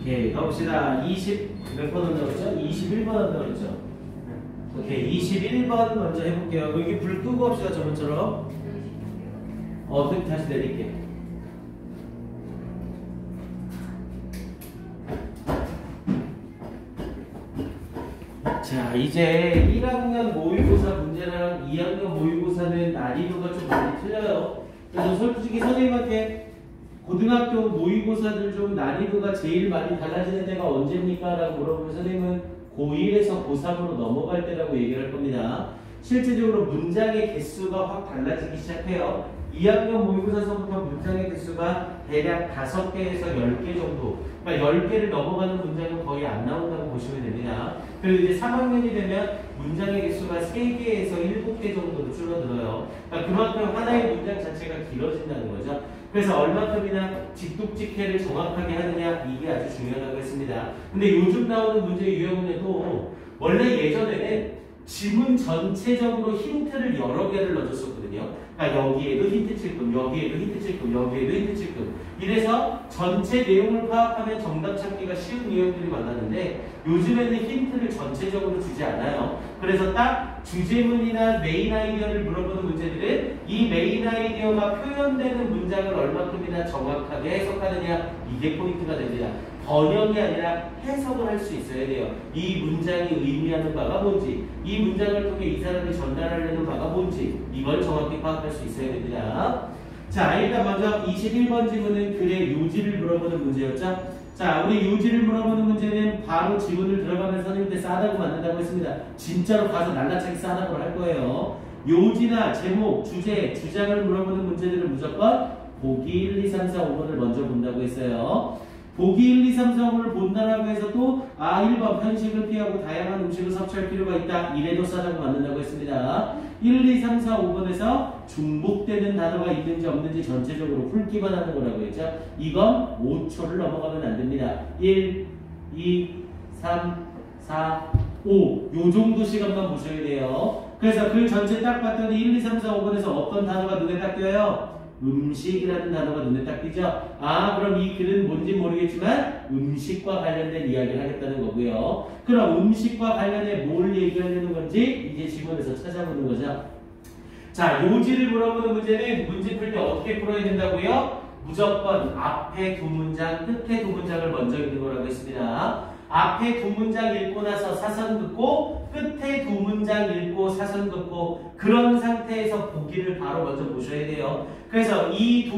오케이, 가봅시다. 몇 번 한다고 그랬죠? 21번 한다고 그랬죠? 오케이, 21번 먼저 해볼게요. 여기 불 끄고 합시다, 저번처럼. 다시 내릴게. 자, 이제 1학년 모의고사 문제랑 2학년 모의고사는 난이도가 좀 많이 틀려요. 그래서 솔직히 선생님한테 고등학교 모의고사들 중 난이도가 제일 많이 달라지는 때가 언제입니까? 라고 물어보면 선생님은 고1에서 고3으로 넘어갈 때라고 얘기를 할 겁니다. 실제적으로 문장의 개수가 확 달라지기 시작해요. 2학년 모의고사서부터 문장의 개수가 대략 5개에서 10개 정도, 그러니까 10개를 넘어가는 문장은 거의 안 나온다고 보시면 됩니다. 그리고 이제 3학년이 되면 문장의 개수가 3개에서 7개 정도로 줄어들어요. 그러니까 그만큼 하나의 문장 자체가 길어진다는 거죠. 그래서 얼마큼이나 직독직해를 정확하게 하느냐, 이게 아주 중요하다고 했습니다. 근데 요즘 나오는 문제 유형에도 원래 예전에는 지문 전체적으로 힌트를 여러 개를 넣어줬었거든요. 그러니까 여기에도 힌트 칠끔, 여기에도 힌트 칠끔, 여기에도 힌트 칠끔. 이래서 전체 내용을 파악하면 정답 찾기가 쉬운 유형들이 많았는데 요즘에는 힌트를 전체적으로 주지 않아요. 그래서 딱 주제문이나 메인 아이디어를 물어보는 문제들은 이 메인 아이디어가 표현되는 문장을 얼마큼이나 정확하게 해석하느냐, 이게 포인트가 됩니다. 번역이 아니라 해석을 할 수 있어야 돼요. 이 문장이 의미하는 바가 뭔지, 이 문장을 통해 이 사람이 전달하려는 바가 뭔지, 이걸 정확히 파악할 수 있어야 됩니다. 자, 일단 먼저 21번 지문은 글의 요지를 물어보는 문제였죠. 자, 우리 요지를 물어보는 문제는 바로 지문을 들어가면서 선생님한테 싸다고 만든다고 했습니다. 진짜로 가서 날라차게 싸다고 할 거예요. 요지나 제목, 주제, 주장을 물어보는 문제들은 무조건 보기 1, 2, 3, 4, 5번을 먼저 본다고 했어요. 보기 1, 2, 3, 4, 5를 본다라고 해서 또 1번 편식을 피하고 다양한 음식을 섭취할 필요가 있다. 이래도 싸다고 만든다고 했습니다. 1, 2, 3, 4, 5번에서 중복되는 단어가 있는지 없는지 전체적으로 풀기만 하는 거라고 했죠. 이건 5초를 넘어가면 안 됩니다. 1, 2, 3, 4, 5. 요 정도 시간만 보셔야 돼요. 그래서 글 전체 딱 봤더니 1, 2, 3, 4, 5번에서 어떤 단어가 눈에 딱 띄어요? 음식이라는 단어가 눈에 딱 띄죠. 그럼 이 글은 뭔지 모르겠지만 음식과 관련된 이야기를 하겠다는 거고요. 그럼 음식과 관련해 뭘 얘기하려는 건지 이제 지문에서 찾아보는 거죠. 자, 요지를 물어보는 문제는 문제 풀 때 어떻게 풀어야 된다고요? 무조건 앞에 두 문장, 끝에 두 문장을 먼저 읽는 거라고 했습니다. 앞에 두 문장 읽고 나서 사선 긋고 끝에 두 문장 읽고 사선 긋고 그런 상태에서 보기를 바로 먼저 보셔야 돼요. 그래서 이 두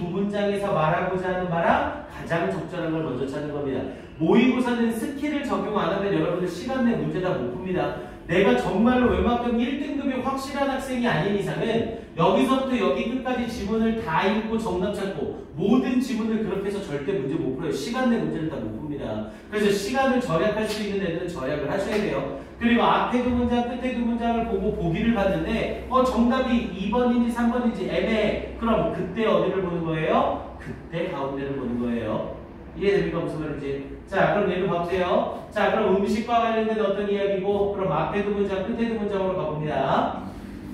문장에서 말하고자 하는 바랑 가장 적절한 걸 먼저 찾는 겁니다. 모의고사는 스킬을 적용 안 하면 여러분들 시간 내 문제 다 못 풉니다. 내가 정말로 웬만큼 1등급이 확실한 학생이 아닌 이상은 여기서부터 여기 끝까지 지문을 다 읽고 정답 찾고 모든 지문을 그렇게 해서 절대 문제 못 풀어요. 시간 내 문제를 다 못 풉니다. 그래서 시간을 절약할 수 있는 애들은 절약을 하셔야 돼요. 그리고 앞에 두 문장, 끝에 두 문장을 보고 보기를 봤는데 정답이 2번인지 3번인지 애매해. 그럼 그때 어디를 보는 거예요? 그때 가운데를 보는 거예요. 이해됩니까? 무슨 말인지. 자, 그럼 얘를 봐보세요. 자, 그럼 음식과 관련된 어떤 이야기고, 그럼 앞에 두 문장, 끝에 두 문장으로 가봅니다.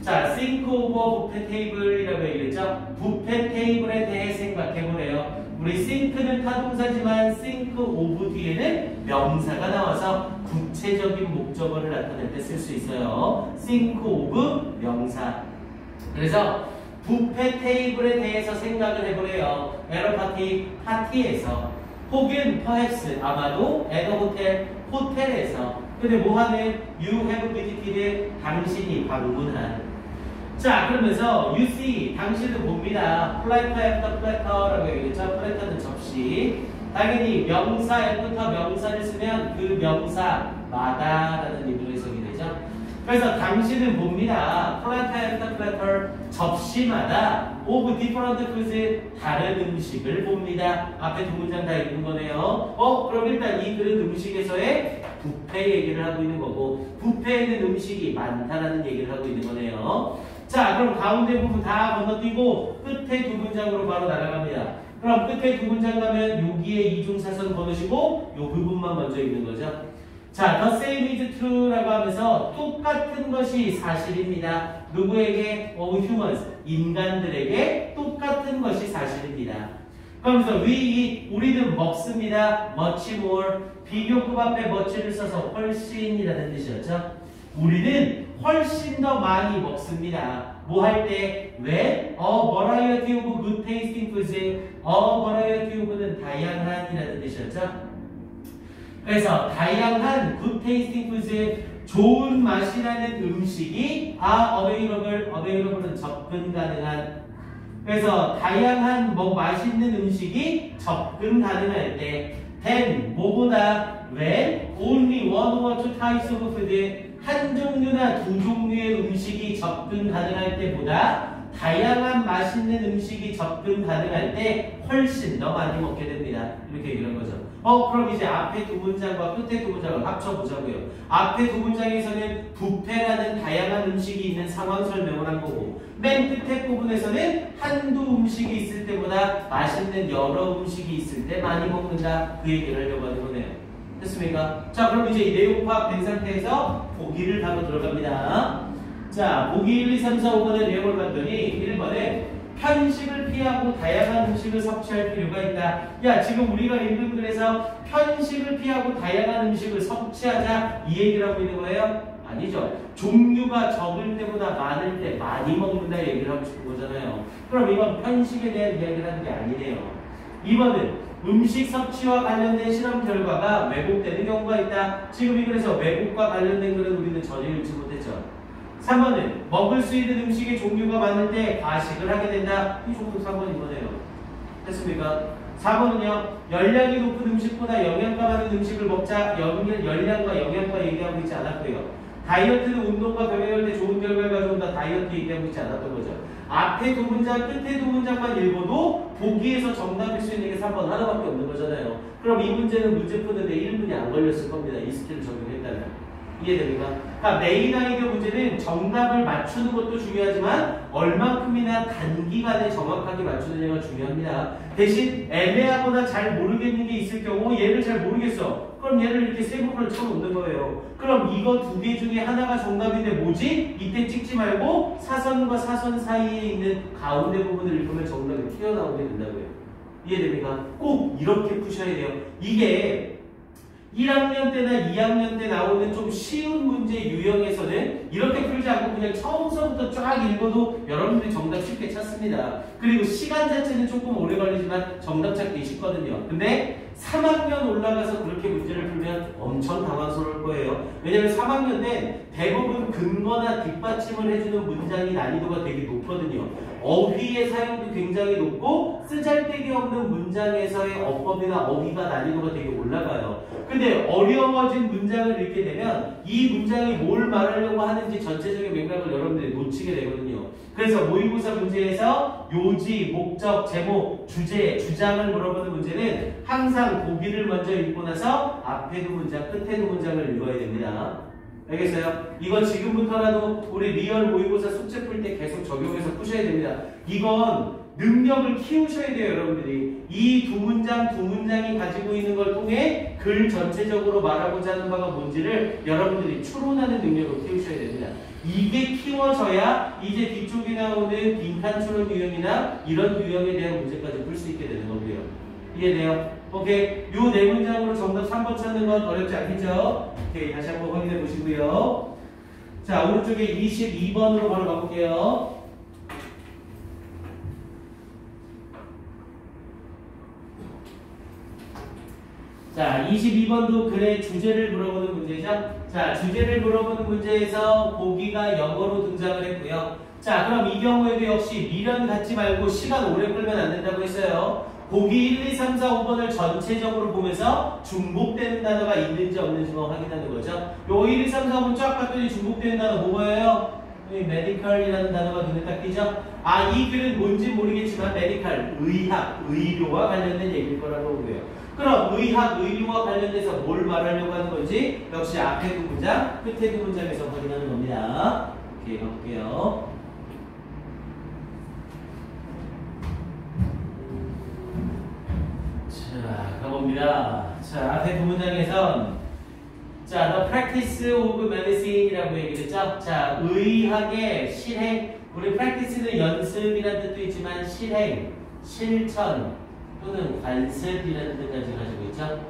자, think over buffet table이라고 얘기했죠? 뷔페 테이블에 대해 생각해보래요. 우리 think는 타동사지만 think of 뒤에는 명사가 나와서 구체적인 목적어를 나타낼 때 쓸 수 있어요. think of 명사. 그래서 뷔페 테이블에 대해서 생각을 해보래요. 에러 파티, 파티에서. 혹은 perhaps 아마도 at a hotel, 호텔에서. 근데 뭐하는? You have visited, 당신이 방문한. 자, 그러면서 you see, 당신은 봅니다. platter after platter라고 얘기했죠. platter는 접시. 당연히 명사 after 명사를 쓰면 그 명사마다 라는 의미로 해석이 되죠. 그래서 당신은 봅니다. platter after platter, 접시마다 of different foods, 다른 음식을 봅니다. 앞에 두 문장 다 읽은 거네요. 그럼 일단 이 글은 음식에서의 뷔페 얘기를 하고 있는 거고 뷔페에는 음식이 많다라는 얘기를 하고 있는 거네요. 자, 그럼 가운데 부분 다 건너뛰고 끝에 두 문장으로 바로 날아갑니다. 그럼 끝에 두 문장 가면 여기에 이중사선 거두시고 요 부분만 먼저 읽는 거죠. 자, the same is true라고 하면서 똑같은 것이 사실입니다. 누구에게? humans, 인간들에게 똑같은 것이 사실입니다. 그러면서 we eat, 우리는 먹습니다. much more, 비교급 앞에 much를 써서 훨씬이라는 뜻이었죠. 우리는 훨씬 더 많이 먹습니다. 뭐 할 때? 왜? variety of good tasting foods. variety of는 다양한이라는 뜻이었죠. 그래서 다양한 good tasting foods, 좋은 맛이라는 음식이 available은 접근 가능한. 그래서 다양한 맛있는 음식이 접근 가능할 때 then 뭐보다 when only one or two types of food, 한 종류나 두 종류의 음식이 접근 가능할 때보다 다양한 맛있는 음식이 접근 가능할 때 훨씬 더 많이 먹게 됩니다. 이렇게 얘기를 한 거죠. 그럼 이제 앞에 두 문장과 끝에 두 문장을 합쳐보자고요. 앞에 두 문장에서는 뷔페라는 다양한 음식이 있는 상황 설명을 한 거고, 맨 끝에 부분에서는 한두 음식이 있을 때보다 맛있는 여러 음식이 있을 때 많이 먹는다. 그 얘기를 하려고 하는 거네요. 됐습니까? 자, 그럼 이제 이 내용 파악된 상태에서 보기를 바로 들어갑니다. 자, 보기 1, 2, 3, 4, 5번의 내용을 봤더니 1번에 편식을 피하고 다양한 음식을 섭취할 필요가 있다. 야, 지금 우리가 읽은 글에서 편식을 피하고 다양한 음식을 섭취하자 이 얘기를 하고 있는 거예요? 아니죠. 종류가 적을 때보다 많을 때 많이 먹는다 얘기를 하고 싶은 거잖아요. 그럼 이건 편식에 대한 이야기를 하는 게 아니네요. 2번은 음식 섭취와 관련된 실험 결과가 왜곡되는 경우가 있다. 지금 이 글에서 왜곡과 관련된 글은 우리는 전혀 읽지 못했죠. 3번은 먹을 수 있는 음식의 종류가 많을 때 과식을 하게 된다. 이 종류 3번인 거네요. 됐습니까? 4번은요. 열량이 높은 음식보다 영양가 많은 음식을 먹자. 열량과 영양가 얘기하고 있지 않았고요. 다이어트는 운동과 병행할 때 좋은 결과를 가져온다. 다이어트 얘기하고 있지 않았던 거죠. 앞에 두 문장, 끝에 두 문장만 읽어도 보기에서 정답일 수 있는 게 3번 하나밖에 없는 거잖아요. 그럼 이 문제는 문제 푸는데 1분이 안 걸렸을 겁니다. 이 스킬을 적용했다면. 이해됩니까? 그러니까 메인 아이디어 문제는 정답을 맞추는 것도 중요하지만 얼만큼이나 단기간에 정확하게 맞추느냐가 중요합니다. 대신 애매하거나 잘 모르겠는 게 있을 경우 얘를 잘 모르겠어. 그럼 얘를 이렇게 세 부분을 쳐놓는 거예요. 그럼 이거 두 개 중에 하나가 정답인데 뭐지? 이때 찍지 말고 사선과 사선 사이에 있는 가운데 부분을 읽으면 정답이 튀어나오게 된다고요. 이해됩니까? 꼭 이렇게 푸셔야 돼요. 이게 1학년 때나 2학년 때 나오는 좀 쉬운 문제 유형에서는 이렇게 풀지 않고 그냥 처음서부터 쫙 읽어도 여러분들이 정답 쉽게 찾습니다. 그리고 시간 자체는 조금 오래 걸리지만 정답 찾기 쉽거든요. 근데 3학년 올라가서 그렇게 문제를 풀면 엄청 당황스러울 거예요. 왜냐하면 3학년 때 대부분 근거나 뒷받침을 해주는 문장이 난이도가 되게 높거든요. 어휘의 사용도 굉장히 높고 쓰잘데기 없는 문장에서의 어법이나 어휘가 난이도가 되게 올라가요. 근데 어려워진 문장을 읽게 되면 이 문장이 뭘 말하려고 하는지 전체적인 맥락을 여러분들이 놓치게 되거든요. 그래서 모의고사 문제에서 요지, 목적, 제목, 주제, 주장을 물어보는 문제는 항상 보기를 먼저 읽고 나서 앞에 두 문장, 끝에 두 문장을 읽어야 됩니다. 알겠어요? 이건 지금부터라도 우리 리얼 모의고사 숙제 풀 때 계속 적용해서 푸셔야 됩니다. 이건 능력을 키우셔야 돼요, 여러분들이. 이 두 문장이 가지고 있는 걸 통해 글 전체적으로 말하고자 하는 바가 뭔지를 여러분들이 추론하는 능력을 키우셔야 됩니다. 이게 키워져야 이제 뒤쪽에 나오는 빈칸 추론 유형이나 이런 유형에 대한 문제까지 풀 수 있게 되는 거고요. 이해돼요? 오케이. 요 네 문장으로 정답 3번 찾는 건 어렵지 않겠죠? 오케이. 다시 한번 확인해 보시고요. 자, 오른쪽에 22번으로 바로 가볼게요. 자, 22번도 글의 주제를 물어보는 문제죠. 자, 주제를 물어보는 문제에서 보기가 영어로 등장을 했고요. 자, 그럼 이 경우에도 역시 미련 갖지 말고 시간 오래 끌면 안 된다고 했어요. 보기 1, 2, 3, 4, 5번을 전체적으로 보면서 중복되는 단어가 있는지 없는지만 확인하는 거죠. 요 1, 2, 3, 4, 5번 쫙 봤더니 중복되는 단어 뭐예요? 메디컬이라는 단어가 눈에 딱 띄죠? 아, 이 글은 뭔지 모르겠지만 메디컬, 의학, 의료와 관련된 얘기일 거라고 보고요. 그럼 의학, 의료와 관련돼서 뭘 말하려고 하는 건지 역시 앞에 두 문장, 끝에 두 문장에서 확인하는 겁니다. 오케이, 가볼게요. 자, 가봅니다. 자, 앞에 두 문장에선 자, the practice of medicine이라고 얘기했죠. 자, 의학의 실행. 우리 practice는 연습이라는 뜻도 있지만 실행, 실천, 또는 관습이라는 뜻까지 가지고 있죠.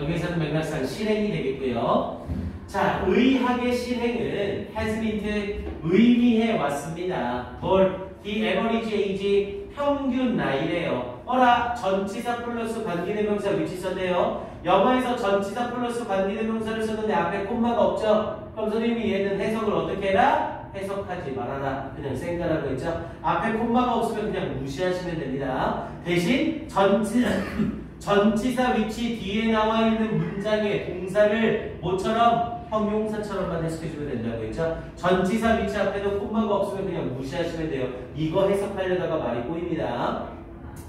여기서는 맥락상 실행이 되겠고요. 자, 의학의 실행은 has been 의미해 왔습니다. 뭘? The average age 평균 나이래요. 어라 전치사 플러스 관계대명사 위치 썼네요. 영어에서 전치사 플러스 관계대명사를 썼는데 앞에 콤마가 없죠. 그럼 선생님이 얘는 해석을 어떻게 해라? 해석하지 말아라. 그냥 생각하라고 했죠. 앞에 콤마가 없으면 그냥 무시하시면 됩니다. 대신 전치사 위치 뒤에 나와 있는 문장의 동사를 뭐처럼? 형용사처럼만 해석해주면 된다고 했죠. 전치사 위치 앞에도 콤마가 없으면 그냥 무시하시면 돼요. 이거 해석하려다가 말이 꼬입니다.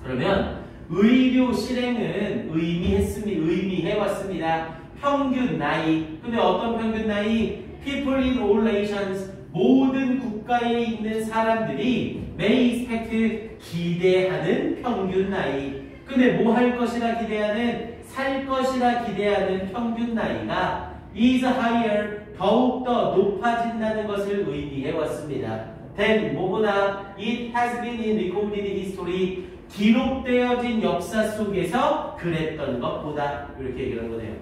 그러면 의료 실행은 의미해왔습니다. 평균 나이. 근데 어떤 평균 나이? People in all nations. 모든 국가에 있는 사람들이 may expect 기대하는 평균 나이. 근데 뭐 할 것이라 기대하는? 살 것이라 기대하는 평균 나이가 is higher. 더욱더 높아진다는 것을 의미해왔습니다. then 뭐보다 it has been in recorded history. 기록되어진 역사 속에서 그랬던 것보다 이렇게 얘기를 한 거네요.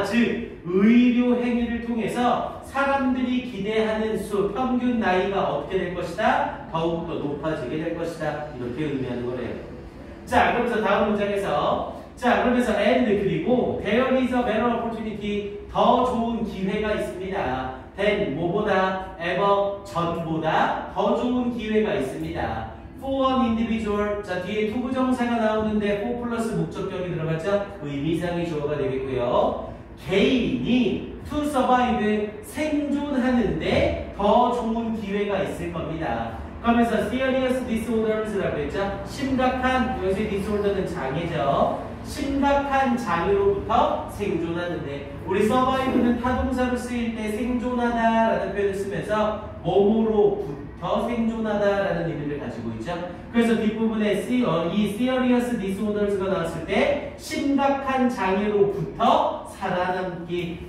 즉 의료 행위를 통해서 사람들이 기대하는 평균 나이가 어떻게 될 것이다? 더욱더 높아지게 될 것이다. 이렇게 의미하는 거래요. 자, 그러면서 다음 문장에서 그러면서 and 그리고 there is a better opportunity. 더 좋은 기회가 있습니다. than 뭐보다 ever 전보다 더 좋은 기회가 있습니다. for an individual. 자, 뒤에 투부정사가 나오는데 for 플러스 목적격이 들어갔죠? 의미상의 주어가 되겠고요. 개인이 to survive 생존하는데 더 좋은 기회가 있을 겁니다. 그러면서 serious disorders라고 했죠? 심각한, 여기서 disorder는 장애죠. 심각한 장애로부터 생존하는데, 우리 survive는 타동사로 쓰일 때 생존하다라는 표현을 쓰면서 몸으로부터 생존하다라는 의미를 가지고 있죠. 그래서 뒷부분에 이 serious disorders가 나왔을 때 심각한 장애로부터 살아남기,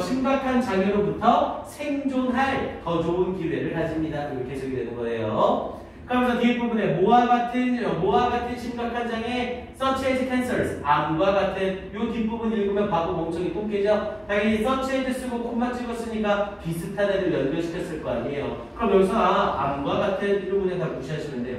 심각한 장애로부터 생존할 더 좋은 기회를 가집니다. 이렇게 해석이 되는 거예요. 그러면서 뒷부분에 뭐와 같은 심각한 장애, such as cancers, 암과 같은. 요 뒷부분 읽으면 바보 멍청이 똥개죠. 당연히 such as 쓰고 콤마 찍었으니까 비슷한 애들 연결시켰을 거 아니에요. 그럼 여기서 암과 같은 이런 문제 다 무시하시면 돼요.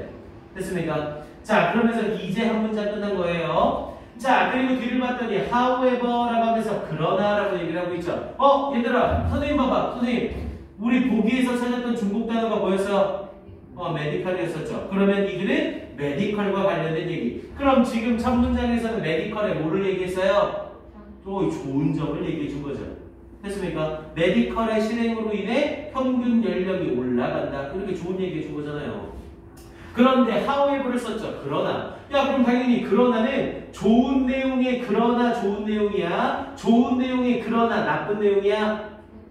됐습니까? 자, 그러면서 이제 한 문장 끝난 거예요. 자, 그리고 뒤를 봤더니 however라고 하면서 그러나라고 얘기를 하고 있죠. 얘들아, 선생님 봐봐. 선생님, 우리 보기에서 찾았던 중복 단어가 뭐였어? 메디컬이었었죠. 그러면 이 글은 메디컬과 관련된 얘기. 그럼 지금 첫 문장에서는 메디컬에 뭐를 얘기했어요? 또 좋은 점을 얘기해 준 거죠. 됐습니까? 메디컬의 실행으로 인해 평균 연령이 올라간다. 이렇게 좋은 얘기해 준 거잖아요. 그런데 however를 썼죠. 그러나. 야, 그럼 당연히 그러나는 좋은 내용의 그러나 좋은 내용이야? 좋은 내용의 그러나 나쁜 내용이야?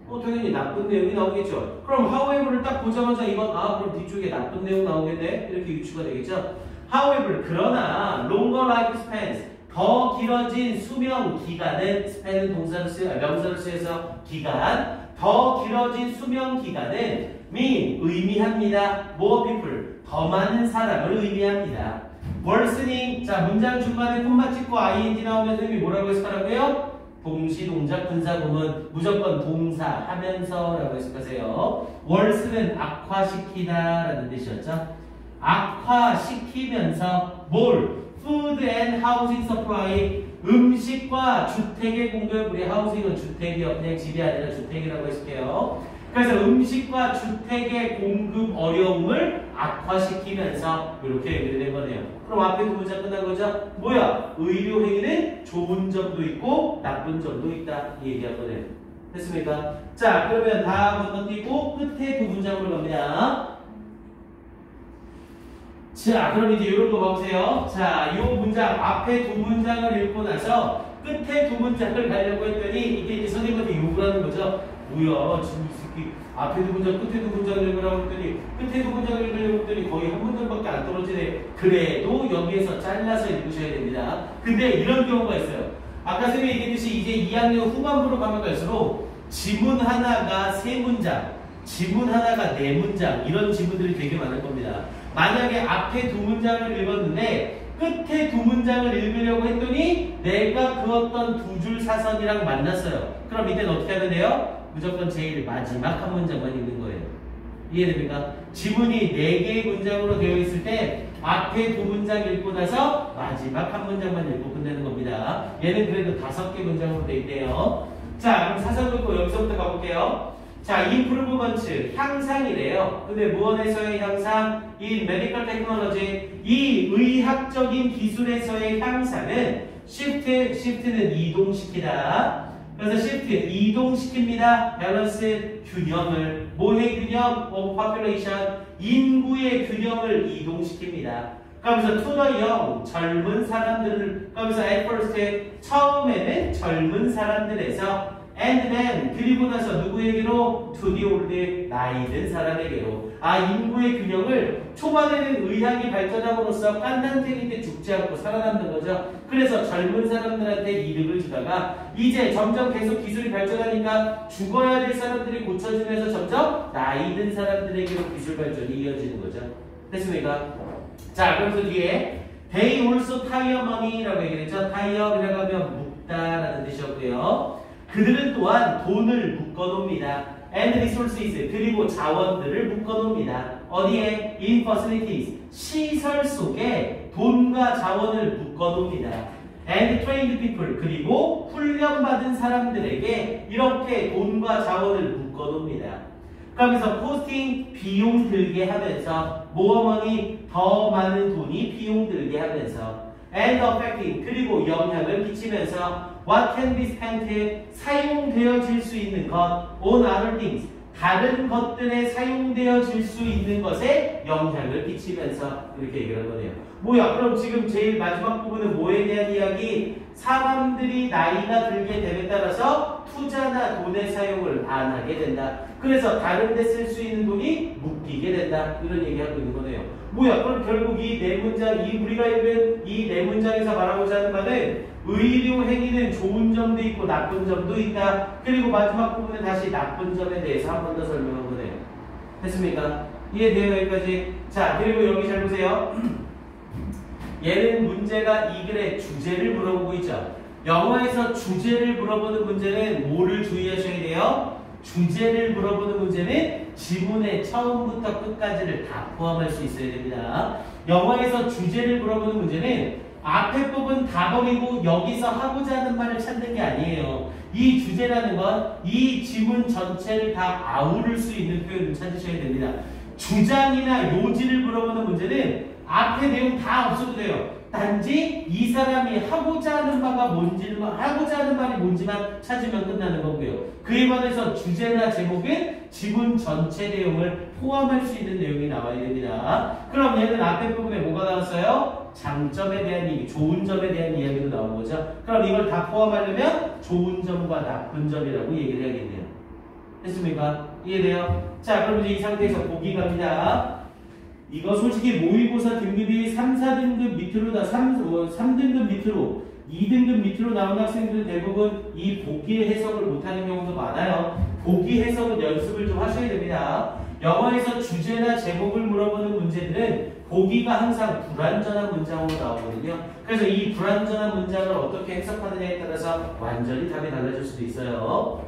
당연히 나쁜 내용이 나오겠죠. 그럼 however를 딱 보자마자 이건 그럼 뒤쪽에 나쁜 내용 나오겠네? 이렇게 유추가 되겠죠. however, 그러나 longer lifespans, 더 길어진 수명 기간은, span은 명사로 쓰여서 기간, 더 길어진 수명 기간은 mean, 의미합니다. more people, 더 많은 사람을 의미합니다. worsening, 자, 문장 중간에 콤마 찍고 ing 나오면 선생님이 뭐라고 해석하라고요? 동시동작 분사구문 무조건 동사 하면서라고 해석하세요. worse는 악화시키다 라는 뜻이었죠. 악화시키면서 뭘? food and housing supply, 음식과 주택의 공급. 우리 housing은 주택이요, 그냥 집이 아니라 주택이라고 해석해요. 그래서 음식과 주택의 공급 어려움을 악화시키면서 이렇게 얘기를 된 거네요. 그럼 앞에 두 문장 끝난 거죠? 뭐야? 의료 행위는 좋은 점도 있고 나쁜 점도 있다. 이 얘기한 거네요. 됐습니까? 자, 그러면 다 건너뛰고 끝에 두 문장으로 갑니다. 자, 그럼 이제 이런 거 봐보세요. 자, 이 문장, 앞에 두 문장을 읽고 나서 끝에 두 문장을 가려고 했더니 이게 이제 선생님한테 욕을 하는 거죠. 뭐야, 지금 이 새끼 앞에 두 문장, 끝에 두 문장을 읽으라고 했더니 끝에 두 문장을 읽으려고 했더니 거의 한 문장밖에 안 떨어지네. 그래도 여기에서 잘라서 읽으셔야 됩니다. 근데 이런 경우가 있어요. 아까 선생님이 얘기했듯이 이제 2학년 후반부로 가면 갈수록 지문 하나가 3문장, 지문 하나가 4문장, 이런 지문들이 되게 많을 겁니다. 만약에 앞에 두 문장을 읽었는데 끝에 두 문장을 읽으려고 했더니 내가 그었던 두 줄 사선이랑 만났어요. 그럼 이때는 어떻게 하면 돼요? 무조건 제일 마지막 한 문장만 읽는 거예요. 이해됩니까? 지문이 4개의 문장으로 되어 있을 때 앞에 두 문장 읽고 나서 마지막 한 문장만 읽고 끝내는 겁니다. 얘는 그래도 5개 문장으로 되어 있대요. 자, 그럼 사선 긋고 여기서부터 가볼게요. 자, improvement, 향상이래요. 근데 무언에서의 향상? 이 medical technology, 이 의학적인 기술에서의 향상은 shift는 이동시키다. 그래서 shift, 이동시킵니다. balance, 균형을. 뭐의 균형? of population, 인구의 균형을 이동시킵니다. 그러면서 to the young, 젊은 사람들을, 그러면서 at first, 처음에는 젊은 사람들에서 and then, 그리고 나서 누구에게로? to the old, 나이 든 사람에게로. 인구의 균형을 초반에는 의학이 발전함으로써 깐난쟁이인데 죽지 않고 살아남는 거죠. 그래서 젊은 사람들한테 이득을 주다가 이제 점점 계속 기술이 발전하니까 죽어야 될 사람들이 고쳐지면서 점점 나이 든 사람들에게로 기술 발전이 이어지는 거죠. 됐습니까? 자, 그러면서 뒤에 they also tire money라고 얘기했죠. tire이라고 하면 묶다라는 뜻이었고요. 그들은 또한 돈을 묶어놓습니다. and resources, 그리고 자원들을 묶어놓습니다. 어디에? in facilities, 시설 속에 돈과 자원을 묶어놓습니다. and trained people, 그리고 훈련받은 사람들에게 이렇게 돈과 자원을 묶어놓습니다. 그러면서 costing, 비용 들게 하면서 more money, 더 많은 돈이 비용 들게 하면서 and affecting, 그리고 영향을 끼치면서 what can be spent, 사용되어질 수 있는 것 on other things, 다른 것들에 사용되어질 수 있는 것에 영향을 끼치면서 이렇게 얘기를 한 거네요. 뭐야? 그럼 지금 제일 마지막 부분은 뭐에 대한 이야기? 사람들이 나이가 들게 됨에 따라서 투자나 돈의 사용을 안 하게 된다. 그래서 다른 데 쓸 수 있는 돈이 묶이게 된다. 이런 얘기하고 있는 거네요. 뭐야? 그럼 결국 이 네 문장, 우리가 읽은 이 네 문장에서 말하고자 하는 말은 의료 행위는 좋은 점도 있고 나쁜 점도 있다. 그리고 마지막 부분은 다시 나쁜 점에 대해서 한 번 더 설명한 거네요. 됐습니까? 이해돼요? 여기까지? 자, 그리고 여기 잘 보세요. 얘는 문제가 이 글의 주제를 물어보고 있죠. 영어에서 주제를 물어보는 문제는 뭐를 주의하셔야 돼요? 주제를 물어보는 문제는 지문의 처음부터 끝까지를 다 포함할 수 있어야 됩니다. 영어에서 주제를 물어보는 문제는 앞에 부분 다 버리고 여기서 하고자 하는 말을 찾는 게 아니에요. 이 주제라는 건 이 지문 전체를 다 아우를 수 있는 표현을 찾으셔야 됩니다. 주장이나 요지를 물어보는 문제는 앞에 내용 다 없어도 돼요. 단지 이 사람이 하고자 하는 바가 뭔지만, 하고자 하는 말이 뭔지만 찾으면 끝나는 거고요. 그에 관해서 주제나 제목은 지문 전체 내용을 포함할 수 있는 내용이 나와야 됩니다. 그럼 얘는 앞에 부분에 뭐가 나왔어요? 장점에 대한 얘기, 좋은 점에 대한 이야기도 나온 거죠. 그럼 이걸 다 포함하려면 좋은 점과 나쁜 점이라고 얘기를 해야겠네요. 됐습니까? 이해돼요? 자, 그럼 이제 이 상태에서 보기 갑니다. 이거 솔직히 모의고사 등급이 3, 4등급 밑으로 3등급 밑으로 2등급 밑으로 나온 학생들은 대부분 이 보기 해석을 못하는 경우도 많아요. 보기 해석은 연습을 좀 하셔야 됩니다. 영어에서 주제나 제목을 물어보는 문제들은 보기가 항상 불완전한 문장으로 나오거든요. 그래서 이 불완전한 문장을 어떻게 해석하느냐에 따라서 완전히 답이 달라질 수도 있어요.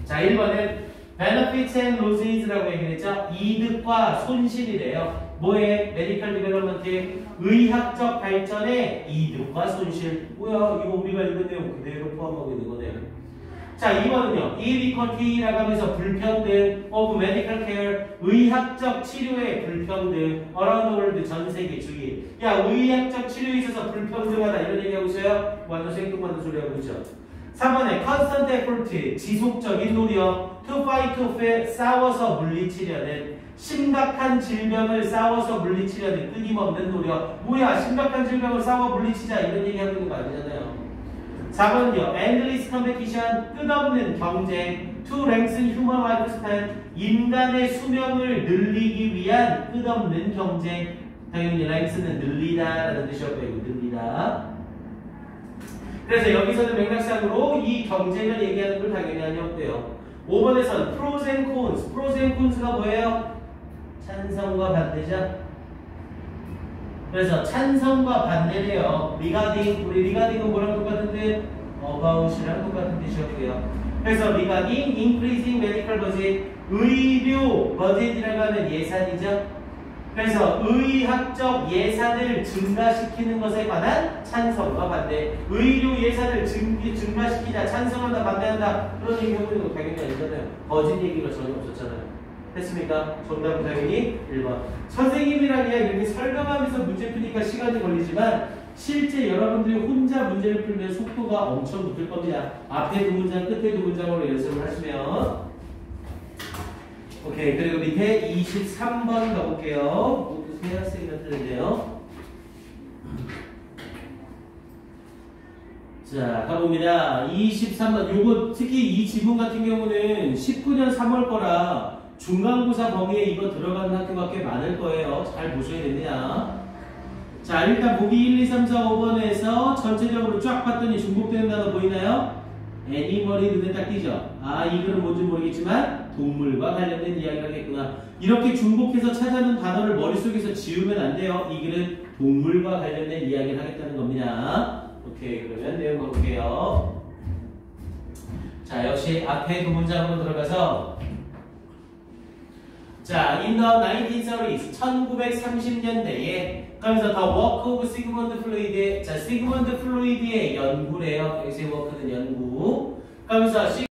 자, 1번은 benefits and losses라고 얘기했죠. 이득과 손실이래요. 뭐에? 메디컬 디벨롭먼트, 의학적 발전의 이득과 손실. 뭐야? 이거 우리가 읽은 내용 그대로 포함하고 있는 거네요. 자, 2번은요. inequality라고 하면서 불평등, of medical care, 의학적 치료의 불평등, around the world, 전 세계주의. 야, 의학적 치료에 있어서 불평등하다 이런 얘기하고 있어요? 완전 생뚱맞는 소리 하고 있죠. 3번에 constant effort, 지속적인 노력, to fight, to fail, 싸워서 물리치려는, 심각한 질병을 싸워서 물리치려는 끊임없는 노력. 뭐야, 심각한 질병을 싸워 물리치자 이런 얘기하고 있는 거 아니잖아요. 4번은요, endless competition, 끝없는 경쟁, to lengthen human lifespan, 인간의 수명을 늘리기 위한 끝없는 경쟁. 당연히 lengthen은 늘리다라는 뜻이었고요. 늘리다. 그래서 여기서는 맥락상으로 이 경쟁을 얘기하는 걸 당연히 아니었고요. 5번에서는 pros and cons. pros and cons가 뭐예요? 찬성과 반대죠. 그래서 찬성과 반대래요. regarding, 우리 regarding은 뭐랑 똑같은 뜻? about이랑 똑같은 뜻이었고요. 그래서 regarding increasing medical budget, 의료 버젯이라고 하면 예산이죠. 그래서 의학적 예산을 증가시키는 것에 관한 찬성과 반대. 의료 예산을 증가시키자, 찬성한다, 반대한다. 그런 얘기 해보는 거 당연히 아니잖아요. 버짓 얘기가 전혀 없었잖아요. 됐습니까? 정답은 당연히 1번. 선생님이랑 그냥 이렇게 설명하면서 문제 푸니까 시간이 걸리지만 실제 여러분들이 혼자 문제를 풀면 속도가 엄청 붙을 겁니다. 앞에 두 문장, 끝에 두 문장으로 연습을 하시면. 오케이. 그리고 밑에 23번 가볼게요. 모두 세 학생이 틀린데요. 자, 가봅니다. 23번. 요거 특히 이 지문 같은 경우는 19년 3월 거라 중간고사 범위에 이거 들어가는 학교가 꽤 많을 거예요. 잘 보셔야 됩니다. 자, 일단 보기 1, 2, 3, 4, 5번에서 전체적으로 쫙 봤더니 중복되는 단어 보이나요? 애니멀이 눈에 딱 띄죠? 아, 이 글은 뭔지 모르겠지만 동물과 관련된 이야기를 하겠구나. 이렇게 중복해서 찾아놓은 단어를 머릿속에서 지우면 안 돼요. 이 글은 동물과 관련된 이야기를 하겠다는 겁니다. 오케이, 그러면 내용 볼게요. 자, 역시 앞에 두 문장으로 들어가서 자, in the 1930s, 1930년대에 그러면서 The Work of Sigmund Freud, 자, 시그먼드 프로이드의 연구래요. 여기서 워크는 연구. 그러면서